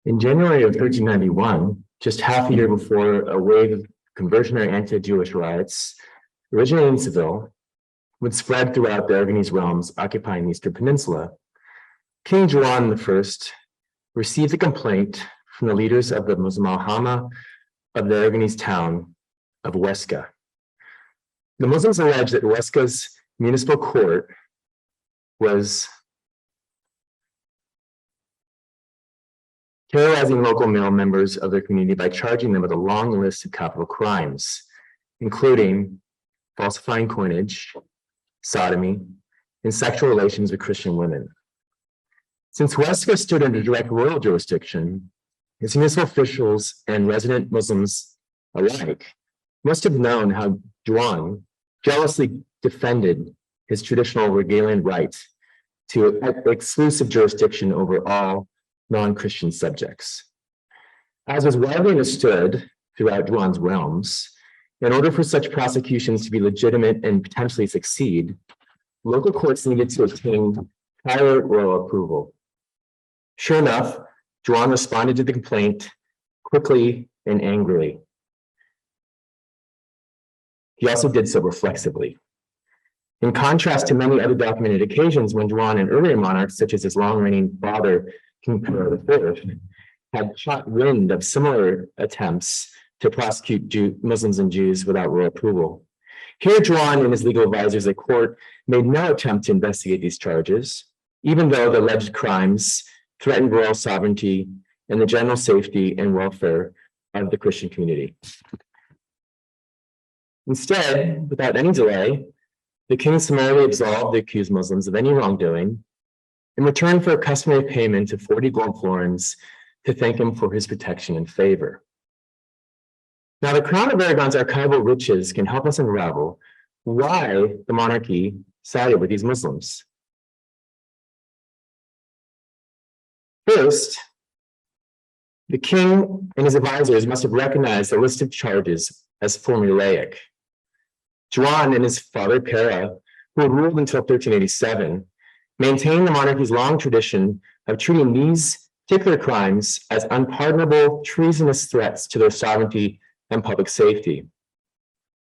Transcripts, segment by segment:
In January of 1391, just half a year before a wave of conversionary anti-Jewish riots, originating in Seville, would spread throughout the Aragonese realms occupying the Eastern Peninsula, King Juan I received a complaint from the leaders of the Muslim Al-Hama of the Aragonese town of Huesca. The Muslims alleged that Huesca's municipal court was terrorizing local male members of their community by charging them with a long list of capital crimes, including falsifying coinage, sodomy, and sexual relations with Christian women. Since Huesca stood under direct royal jurisdiction, its municipal officials and resident Muslims alike must have known how Juan jealously defended his traditional regalian right to exclusive jurisdiction over all non-Christian subjects. As was widely understood throughout Juan's realms, in order for such prosecutions to be legitimate and potentially succeed, local courts needed to obtain prior royal approval. Sure enough, Juan responded to the complaint quickly and angrily. He also did so reflexively. In contrast to many other documented occasions when Juan and earlier monarchs, such as his long-reigning father, King Pera IV, had caught wind of similar attempts to prosecute Muslims and Jews without royal approval. Here, Juan and his legal advisors at court made no attempt to investigate these charges, even though the alleged crimes threatened royal sovereignty and the general safety and welfare of the Christian community. Instead, without any delay, the king summarily absolved the accused Muslims of any wrongdoing in return for a customary payment of 40 gold florins to thank him for his protection and favor. Now, the Crown of Aragon's archival riches can help us unravel why the monarchy sided with these Muslims. First, the king and his advisors must have recognized the list of charges as formulaic. Juan and his father Pera, who had ruled until 1387, maintained the monarchy's long tradition of treating these particular crimes as unpardonable, treasonous threats to their sovereignty and public safety.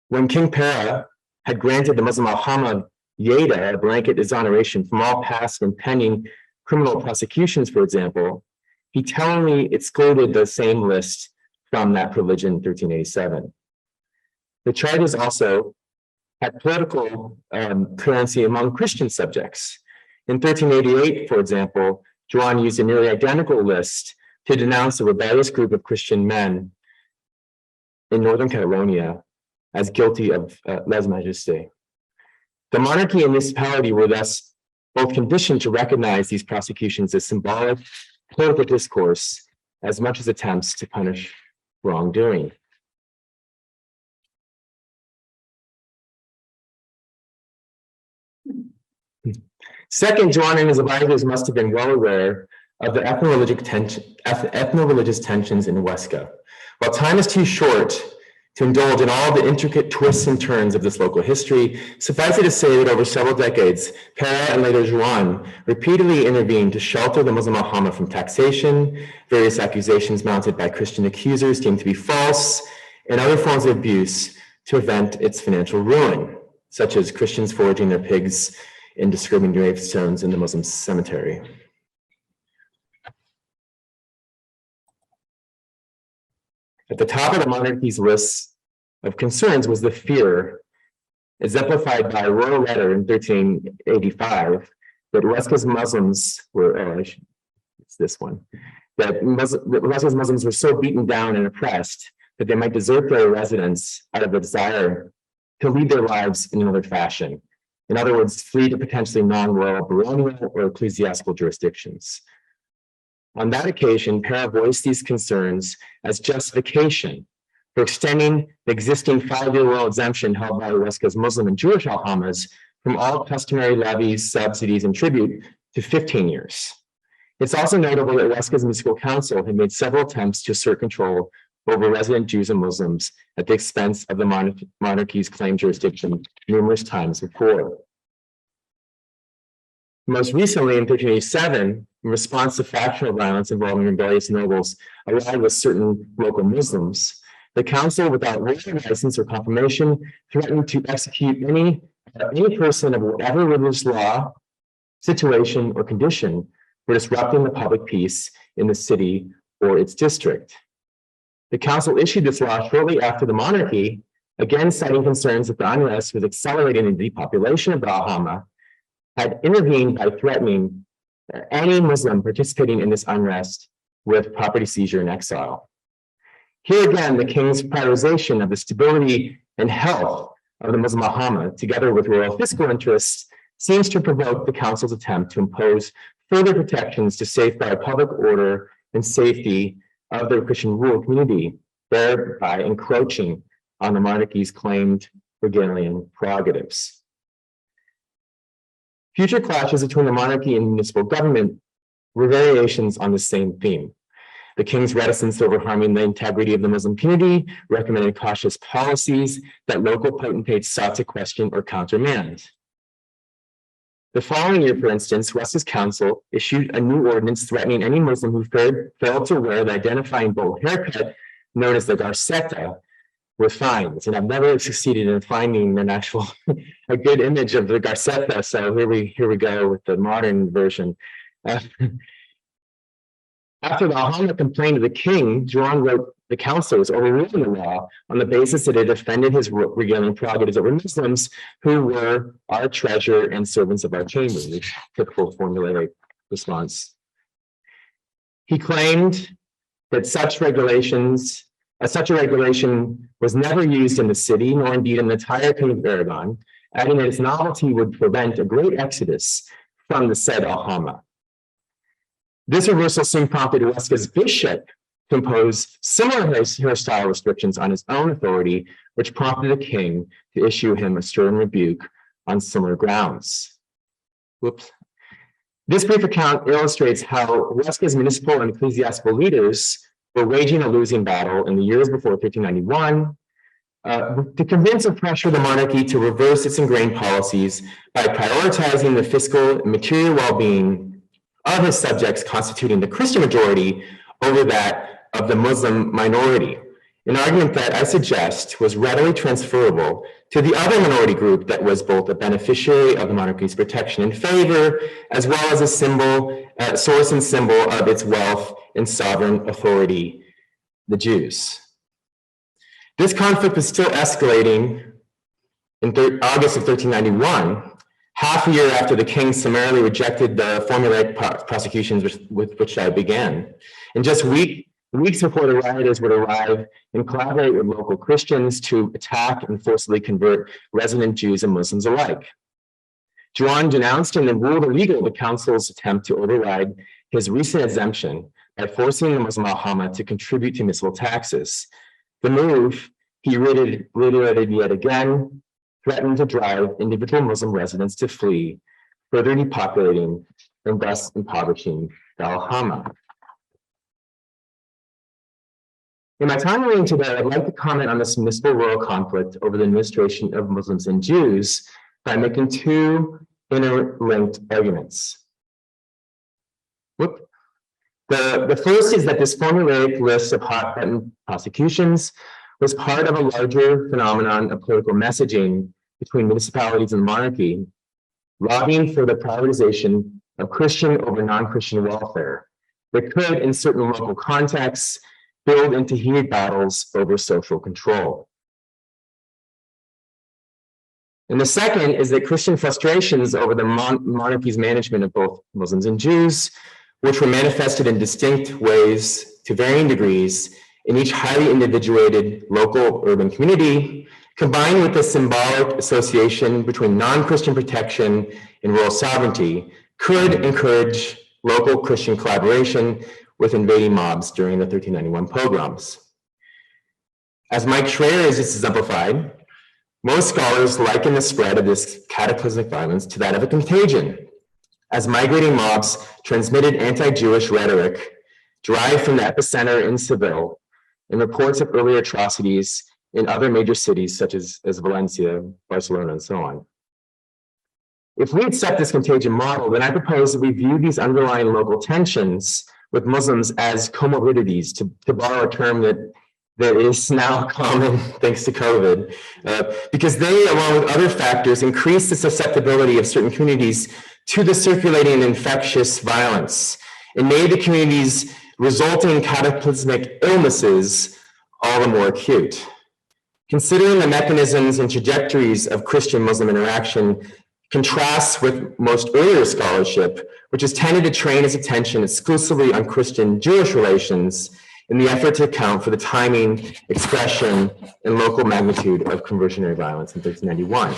When King Pera had granted the Muslim Al-Hama Yeda a blanket exoneration from all past and pending criminal prosecutions, for example, he tellingly excluded the same list from that privilege in 1387. The charges also had political currency among Christian subjects. In 1388, for example, Juan used a nearly identical list to denounce a rebellious group of Christian men in northern Catalonia as guilty of lèse-majesté. The monarchy and municipality were thus both conditioned to recognize these prosecutions as symbolic political discourse as much as attempts to punish wrongdoing. Second, Juan and his advisors must have been well aware of the ethno-religious tensions in Huesca. While time is too short to indulge in all the intricate twists and turns of this local history, suffice it to say that over several decades, Pera and later Juan repeatedly intervened to shelter the Muslim Al-Hama from taxation, various accusations mounted by Christian accusers deemed to be false, and other forms of abuse to prevent its financial ruin, such as Christians foraging their pigs in disturbing gravestones in the Muslim cemetery. At the top of the monarchy's list of concerns was the fear, exemplified by a royal letter in 1385, that Huesca's Muslims were, it's this one, that Huesca's Muslims were so beaten down and oppressed that they might desert their residence out of a desire to lead their lives in another fashion. In other words, flee to potentially non-royal baronial or ecclesiastical jurisdictions. On that occasion, Pera voiced these concerns as justification for extending the existing 5-year royal exemption held by Huesca's Muslim and Jewish Al-Hamas from all customary levies, subsidies, and tribute to 15 years. It's also notable that Huesca's municipal council had made several attempts to assert control over resident Jews and Muslims at the expense of the monarchy's claimed jurisdiction numerous times before. Most recently, in 1387, in response to factional violence involving rebellious nobles allied with certain local Muslims, the council, without royal license or confirmation, threatened to execute any person of whatever religious law, situation, or condition for disrupting the public peace in the city or its district. The council issued this law shortly after the monarchy, again citing concerns that the unrest was accelerating the depopulation of Bahama, had intervened by threatening any Muslim participating in this unrest with property seizure and exile. Here again, the king's prioritization of the stability and health of the Muslim Bahama, together with royal fiscal interests, seems to provoke the council's attempt to impose further protections to safeguard public order and safety of the Christian rural community, thereby encroaching on the monarchy's claimed Hegelian prerogatives. Future clashes between the monarchy and municipal government were variations on the same theme. The king's reticence over harming the integrity of the Muslim community recommended cautious policies that local potentates sought to question or countermand. The following year, for instance, Wes's council issued a new ordinance threatening any Muslim who failed to wear the identifying bowl haircut known as the garceta with fines. And I've never succeeded in finding an actual a good image of the garceta. So here we go with the modern version. After the Bahama complained to the king, Juan wrote the councilors overruling the law on the basis that it offended his regaling prerogatives over Muslims who were our treasure and servants of our chamber, the typical formulaic response. He claimed that such a regulation was never used in the city, nor indeed in the entire Crown of Aragon, adding that its novelty would prevent a great exodus from the said Bahama. This reversal soon prompted Huesca's bishop to impose similar hairstyle restrictions on his own authority, which prompted the king to issue him a stern rebuke on similar grounds. Whoops. This brief account illustrates how Huesca's municipal and ecclesiastical leaders were waging a losing battle in the years before 1391 to convince or pressure the monarchy to reverse its ingrained policies by prioritizing the fiscal and material well-being of his subjects constituting the Christian majority over that of the Muslim minority, an argument that I suggest was readily transferable to the other minority group that was both a beneficiary of the monarchy's protection and favor, as well as a source and symbol of its wealth and sovereign authority, the Jews. This conflict was still escalating in August of 1391, half a year after the king summarily rejected the formulaic prosecutions with which I began. And just weeks before the rioters would arrive and collaborate with local Christians to attack and forcibly convert resident Jews and Muslims alike. Juan denounced and then ruled illegal the council's attempt to override his recent exemption by forcing the Muslim Bahama to contribute to municipal taxes. The move, he reiterated yet again, threatened to drive individual Muslim residents to flee, further depopulating and thus impoverishing the Bahama. In my time reading today, I'd like to comment on this municipal royal conflict over the administration of Muslims and Jews by making two interlinked arguments. The first is that this formulaic list of hot-button prosecutions was part of a larger phenomenon of political messaging between municipalities and the monarchy, lobbying for the prioritization of Christian over non-Christian welfare that could, in certain local contexts, build into heated battles over social control. And the second is that Christian frustrations over the monarchy's management of both Muslims and Jews, which were manifested in distinct ways to varying degrees in each highly individuated local urban community, combined with the symbolic association between non-Christian protection and rural sovereignty, could encourage local Christian collaboration with invading mobs during the 1391 pogroms. As Mike Schreier has exemplified, most scholars liken the spread of this cataclysmic violence to that of a contagion, as migrating mobs transmitted anti-Jewish rhetoric derived from the epicenter in Seville and reports of earlier atrocities in other major cities such as Valencia, Barcelona, and so on. If we accept this contagion model, then I propose that we view these underlying local tensions with Muslims as comorbidities, to borrow a term that is now common thanks to COVID, because they, along with other factors, increase the susceptibility of certain communities to the circulating infectious violence and made the community's resulting cataclysmic illnesses all the more acute. Considering the mechanisms and trajectories of Christian-Muslim interaction contrasts with most earlier scholarship, which has tended to train its attention exclusively on Christian-Jewish relations in the effort to account for the timing, expression, and local magnitude of conversionary violence in 1391.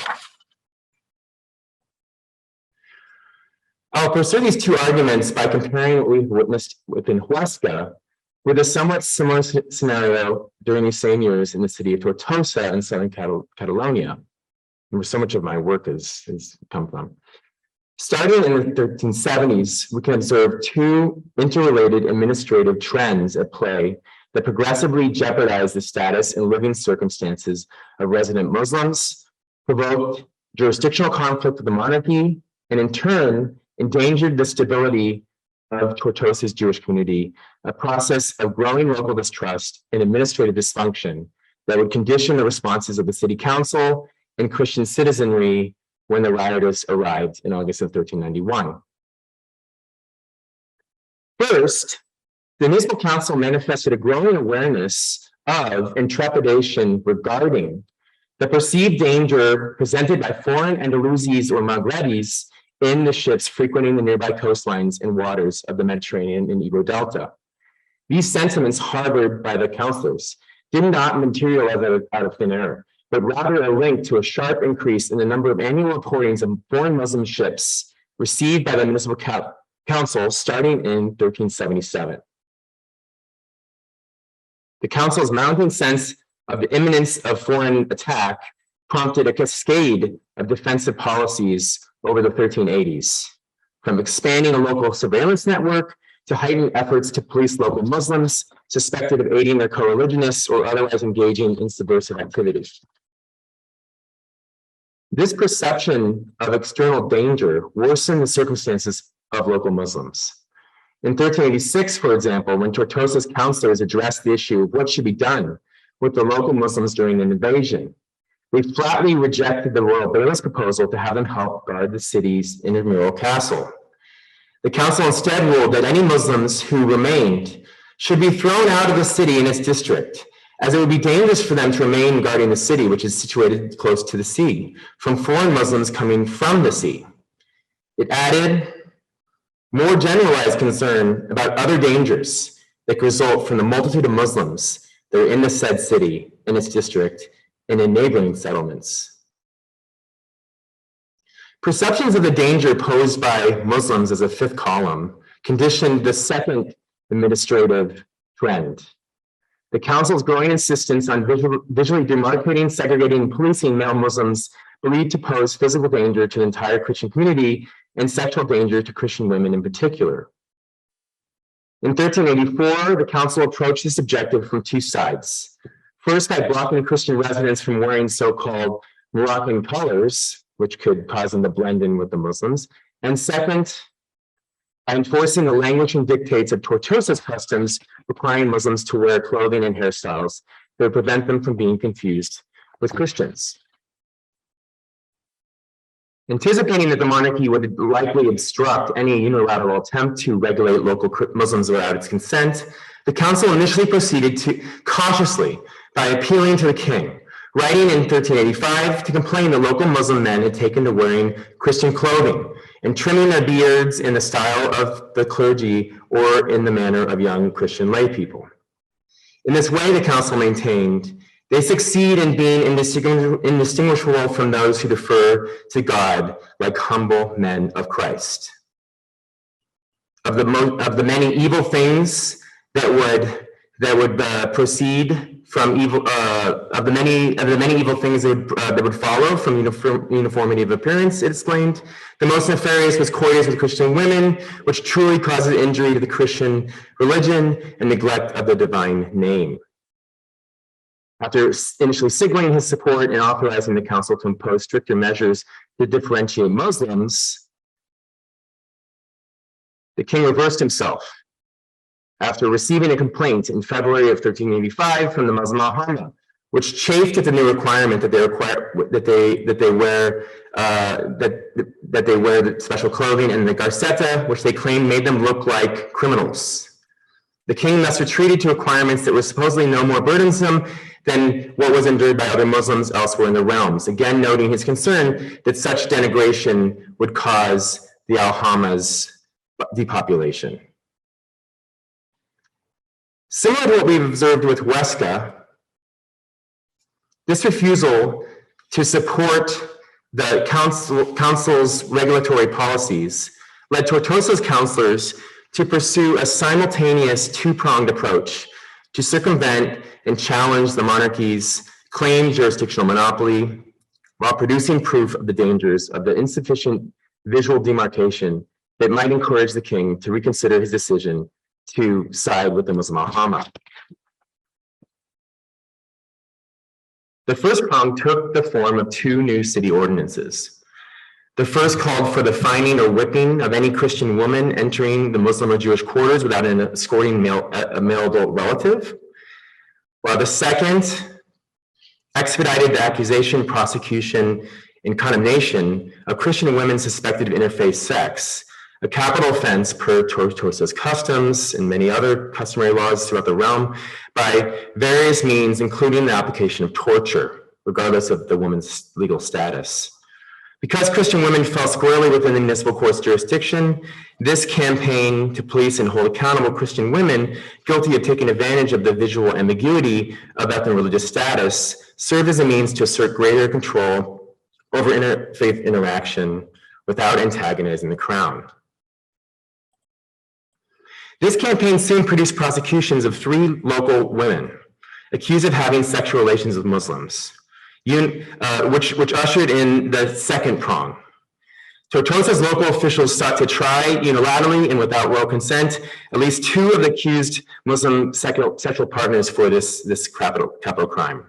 I'll pursue these two arguments by comparing what we've witnessed within Huesca with a somewhat similar scenario during these same years in the city of Tortosa in southern Catalonia, where so much of my work has come from. Starting in the 1370s, we can observe two interrelated administrative trends at play that progressively jeopardized the status and living circumstances of resident Muslims, provoked jurisdictional conflict with the monarchy, and in turn, endangered the stability of Tortosa's Jewish community, a process of growing local distrust and administrative dysfunction that would condition the responses of the city council and Christian citizenry when the rioters arrived in August of 1391. First, the municipal council manifested a growing awareness of and trepidation regarding the perceived danger presented by foreign Andalusis or Maghrebis in the ships frequenting the nearby coastlines and waters of the Mediterranean and Ebro Delta. These sentiments harbored by the councillors did not materialize out of thin air, but rather a link to a sharp increase in the number of annual reportings of foreign Muslim ships received by the municipal council starting in 1377. The council's mounting sense of the imminence of foreign attack prompted a cascade of defensive policies over the 1380s, from expanding a local surveillance network to heightened efforts to police local Muslims suspected of aiding their co-religionists or otherwise engaging in subversive activities. This perception of external danger worsened the circumstances of local Muslims. In 1386, for example, when Tortosa's councillors addressed the issue of what should be done with the local Muslims during an invasion, they flatly rejected the royal bailiff's proposal to have them help guard the city's intramural castle. The council instead ruled that any Muslims who remained should be thrown out of the city and its district, as it would be dangerous for them to remain guarding the city, which is situated close to the sea, from foreign Muslims coming from the sea. It added more generalized concern about other dangers that could result from the multitude of Muslims that are in the said city and its district and in neighboring settlements. Perceptions of the danger posed by Muslims as a fifth column conditioned the second administrative trend. The council's growing insistence on visually demarcating, segregating, and policing male Muslims believed to pose physical danger to the entire Christian community and sexual danger to Christian women in particular. In 1384, the council approached this objective from two sides. First, by blocking Christian residents from wearing so-called Moroccan colors, which could cause them to blend in with the Muslims. And second, by enforcing the language and dictates of Tortosa's customs, requiring Muslims to wear clothing and hairstyles that would prevent them from being confused with Christians. Anticipating that the monarchy would likely obstruct any unilateral attempt to regulate local Muslims without its consent, the council initially proceeded to cautiously by appealing to the king, writing in 1385 to complain that local Muslim men had taken to wearing Christian clothing and trimming their beards in the style of the clergy or in the manner of young Christian lay people. In this way, the council maintained, they succeed in being indistinguishable from those who defer to God like humble men of Christ. Of the many evil things that would proceed from evil, of the many evil things that would follow from uniformity of appearance, it explained, the most nefarious was coitus with Christian women, which truly causes injury to the Christian religion and neglect of the divine name. After initially signaling his support and authorizing the council to impose stricter measures to differentiate Muslims, the king reversed himself after receiving a complaint in February of 1385 from the Muslim Al-Hama, which chafed at the new requirement that they wear the special clothing and the garceta, which they claimed made them look like criminals. The king thus retreated to requirements that were supposedly no more burdensome than what was endured by other Muslims elsewhere in the realms, again noting his concern that such denigration would cause the Al-Hama's depopulation. Similar to what we've observed with Huesca, this refusal to support the council's regulatory policies led Tortosa's councillors to pursue a simultaneous two-pronged approach to circumvent and challenge the monarchy's claimed jurisdictional monopoly while producing proof of the dangers of the insufficient visual demarcation that might encourage the king to reconsider his decision to side with the Muslim Al-Hama. The first prong took the form of two new city ordinances. The first called for the fining or whipping of any Christian woman entering the Muslim or Jewish quarters without an escorting a male adult relative, while the second expedited the accusation, prosecution, and condemnation of Christian women suspected of interfaith sex, a capital offense per Tortosa's customs and many other customary laws throughout the realm, by various means, including the application of torture, regardless of the woman's legal status. Because Christian women fell squarely within the municipal court's jurisdiction, this campaign to police and hold accountable Christian women guilty of taking advantage of the visual ambiguity of ethno-religious status served as a means to assert greater control over interfaith interaction without antagonizing the crown. This campaign soon produced prosecutions of 3 local women accused of having sexual relations with Muslims, which ushered in the second prong. Tortosa's local officials sought to try unilaterally and without royal consent at least 2 of the accused Muslim sexual partners for this capital crime.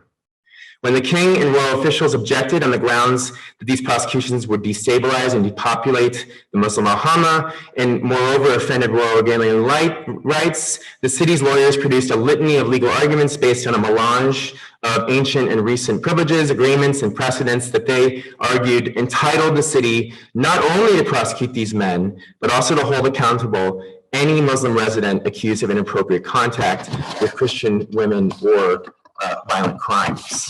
When the king and royal officials objected on the grounds that these prosecutions would destabilize and depopulate the Muslim Al-Hama and moreover offended royal Hegelian rights, the city's lawyers produced a litany of legal arguments based on a melange of ancient and recent privileges, agreements, and precedents that they argued entitled the city not only to prosecute these men, but also to hold accountable any Muslim resident accused of inappropriate contact with Christian women or violent crimes.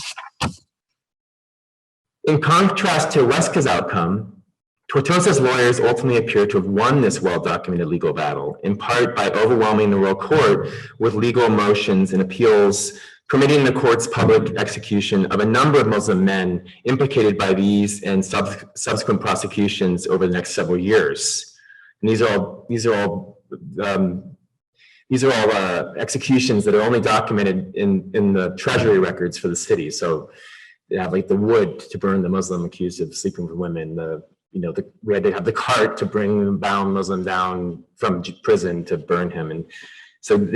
In contrast to Huesca's outcome, Tortosa's lawyers ultimately appear to have won this well-documented legal battle, in part by overwhelming the royal court with legal motions and appeals permitting the court's public execution of a number of Muslim men implicated by these and subsequent prosecutions over the next several years. And these are all executions that are only documented in the treasury records for the city. So they have like the wood to burn the Muslim accused of sleeping with women. We had to have the cart to bring the bound Muslim down from prison to burn him. And so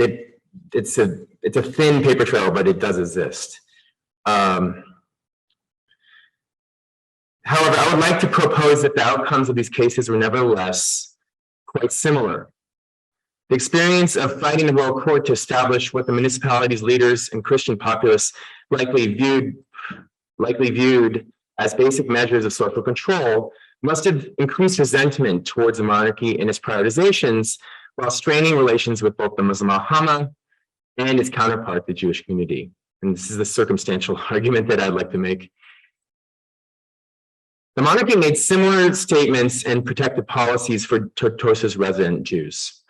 it's a thin paper trail, but it does exist. However, I would like to propose that the outcomes of these cases were nevertheless quite similar. The experience of fighting the royal court to establish what the municipality's leaders and Christian populace likely viewed as basic measures of social control must have increased resentment towards the monarchy and its prioritizations while straining relations with both the Muslim Al-Hama and its counterpart, the Jewish community. And this is the circumstantial argument that I'd like to make. The monarchy made similar statements and protective policies for Tortosa's resident Jews.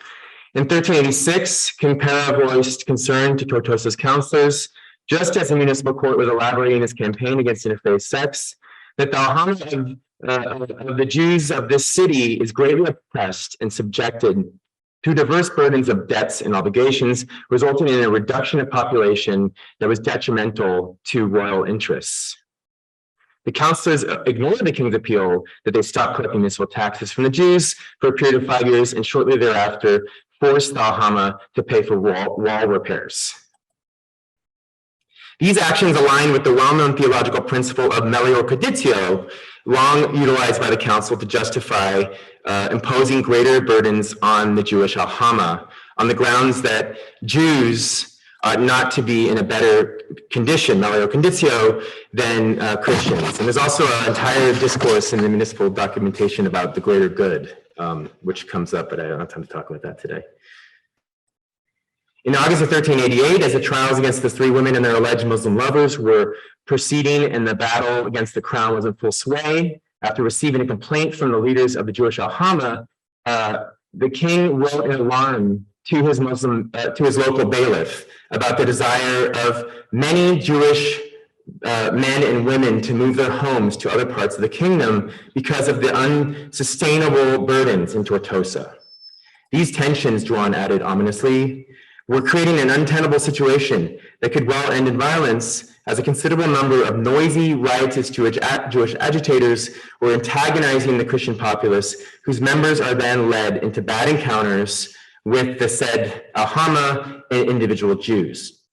In 1386, King Pera voiced concern to Tortosa's councillors, just as the municipal court was elaborating its campaign against interfaith sects, that the Al-Hama of the Jews of this city is greatly oppressed and subjected to diverse burdens of debts and obligations, resulting in a reduction of population that was detrimental to royal interests. The councillors ignored the king's appeal that they stop collecting municipal taxes from the Jews for a period of 5 years, and shortly thereafter forced the Al-Hama to pay for wall repairs. These actions align with the well-known theological principle of melior cogitio, long utilized by the council to justify imposing greater burdens on the Jewish alhama, on the grounds that Jews ought not to be in a better condition, melior conditio, than Christians. And there's also an entire discourse in the municipal documentation about the greater good, which comes up, but I don't have time to talk about that today. In August of 1388, as the trials against the three women and their alleged Muslim lovers were proceeding and the battle against the crown was in full sway, after receiving a complaint from the leaders of the Jewish alhama, the king wrote an alarm to his local bailiff about the desire of many Jewish men and women to move their homes to other parts of the kingdom because of the unsustainable burdens in Tortosa. These tensions, Juan added ominously, were creating an untenable situation that could well end in violence, as a considerable number of noisy, riotous Jewish agitators were antagonizing the Christian populace, whose members are then led into bad encounters with the said alhama and individual Jews.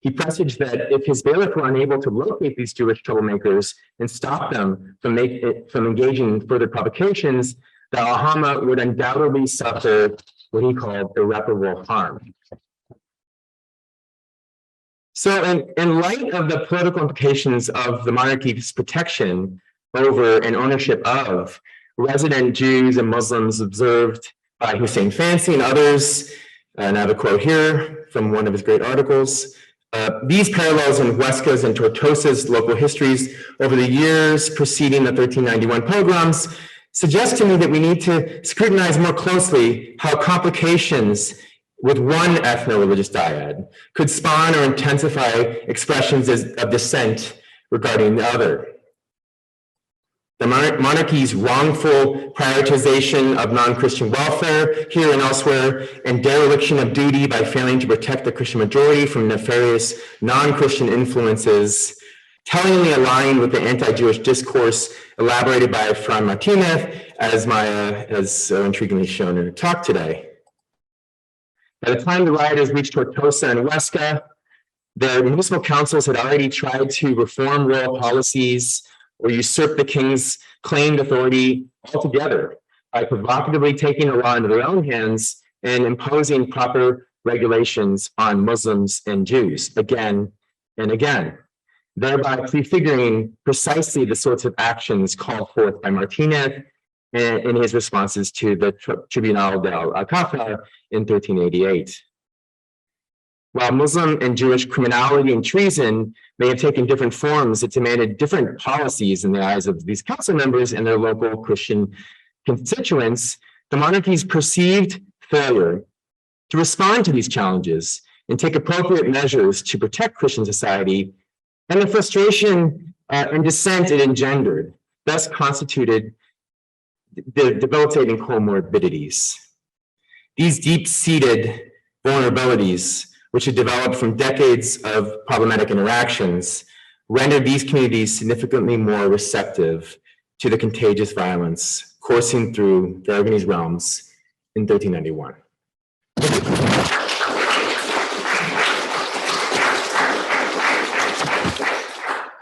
He presaged that if his bailiff were unable to locate these Jewish troublemakers and stop them from engaging in further provocations, the alhama would undoubtedly suffer what he called irreparable harm. So in light of the political implications of the monarchy's protection over and ownership of resident Jews and Muslims observed by Hussein Fancy and others, and I have a quote here from one of his great articles, these parallels in Huesca's and Tortosa's local histories over the years preceding the 1391 pogroms suggest to me that we need to scrutinize more closely how complications with one ethno-religious dyad could spawn or intensify expressions of dissent regarding the other. The monarchy's wrongful prioritization of non-Christian welfare here and elsewhere, and dereliction of duty by failing to protect the Christian majority from nefarious non-Christian influences, tellingly aligned with the anti-Jewish discourse elaborated by Fran Martinez, as Maya has so intriguingly shown in her talk today. By the time the rioters reached Tortosa and Huesca, the municipal councils had already tried to reform royal policies or usurp the king's claimed authority altogether by provocatively taking the law into their own hands and imposing proper regulations on Muslims and Jews again and again, thereby prefiguring precisely the sorts of actions called forth by Martinez in his responses to the Tribunal del Alcázar in 1388. While Muslim and Jewish criminality and treason may have taken different forms, it demanded different policies in the eyes of these council members and their local Christian constituents. The monarchy's perceived failure to respond to these challenges and take appropriate measures to protect Christian society, and the frustration and dissent it engendered, thus constituted the debilitating comorbidities. These deep-seated vulnerabilities, which had developed from decades of problematic interactions, rendered these communities significantly more receptive to the contagious violence coursing through the Aragonese realms in 1391.